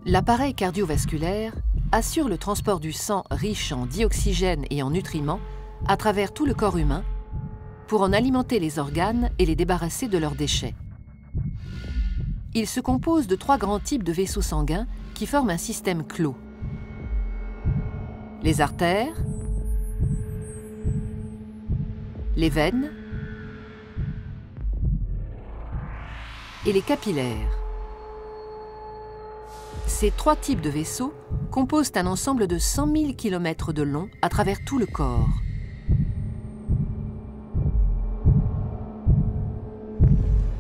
L'appareil cardiovasculaire assure le transport du sang riche en dioxygène et en nutriments à travers tout le corps humain pour en alimenter les organes et les débarrasser de leurs déchets. Il se compose de 3 grands types de vaisseaux sanguins qui forment un système clos. Les artères, les veines et les capillaires. Ces 3 types de vaisseaux composent un ensemble de 100 000 km de long à travers tout le corps.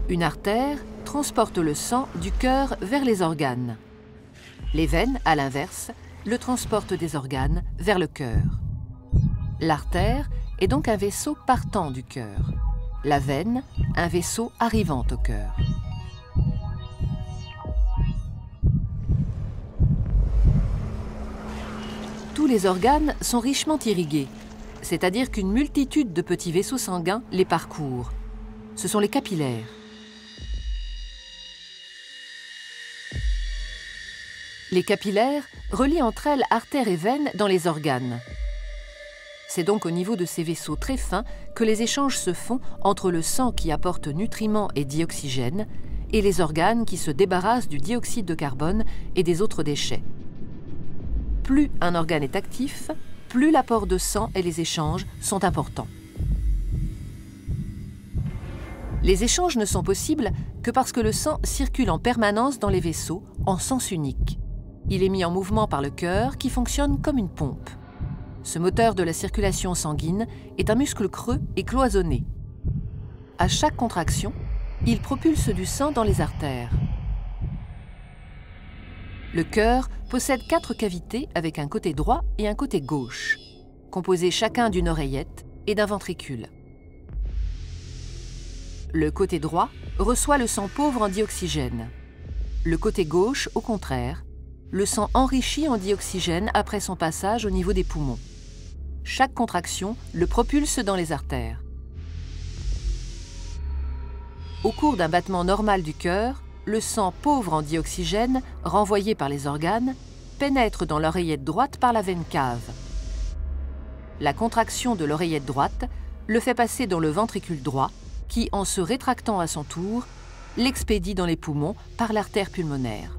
Une artère transporte le sang du cœur vers les organes. Les veines, à l'inverse, le transportent des organes vers le cœur. L'artère est donc un vaisseau partant du cœur. La veine, un vaisseau arrivant au cœur. Tous les organes sont richement irrigués, c'est-à-dire qu'une multitude de petits vaisseaux sanguins les parcourent. Ce sont les capillaires. Les capillaires relient entre elles artères et veines dans les organes. C'est donc au niveau de ces vaisseaux très fins que les échanges se font entre le sang qui apporte nutriments et dioxygène et les organes qui se débarrassent du dioxyde de carbone et des autres déchets. Plus un organe est actif, plus l'apport de sang et les échanges sont importants. Les échanges ne sont possibles que parce que le sang circule en permanence dans les vaisseaux en sens unique. Il est mis en mouvement par le cœur qui fonctionne comme une pompe. Ce moteur de la circulation sanguine est un muscle creux et cloisonné. À chaque contraction, il propulse du sang dans les artères. Le cœur possède 4 cavités avec un côté droit et un côté gauche, composés chacun d'une oreillette et d'un ventricule. Le côté droit reçoit le sang pauvre en dioxygène. Le côté gauche, au contraire, le sang enrichi en dioxygène après son passage au niveau des poumons. Chaque contraction le propulse dans les artères. Au cours d'un battement normal du cœur, le sang pauvre en dioxygène, renvoyé par les organes, pénètre dans l'oreillette droite par la veine cave. La contraction de l'oreillette droite le fait passer dans le ventricule droit, qui, en se rétractant à son tour, l'expédie dans les poumons par l'artère pulmonaire.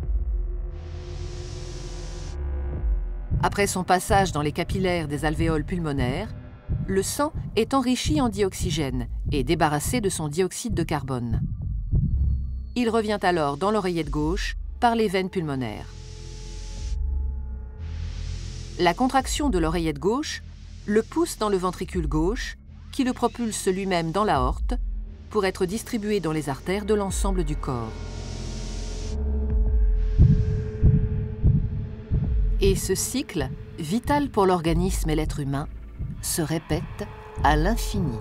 Après son passage dans les capillaires des alvéoles pulmonaires, le sang est enrichi en dioxygène et débarrassé de son dioxyde de carbone. Il revient alors dans l'oreillette gauche par les veines pulmonaires. La contraction de l'oreillette gauche le pousse dans le ventricule gauche, qui le propulse lui-même dans l'aorte pour être distribué dans les artères de l'ensemble du corps. Et ce cycle, vital pour l'organisme et l'être humain, se répète à l'infini.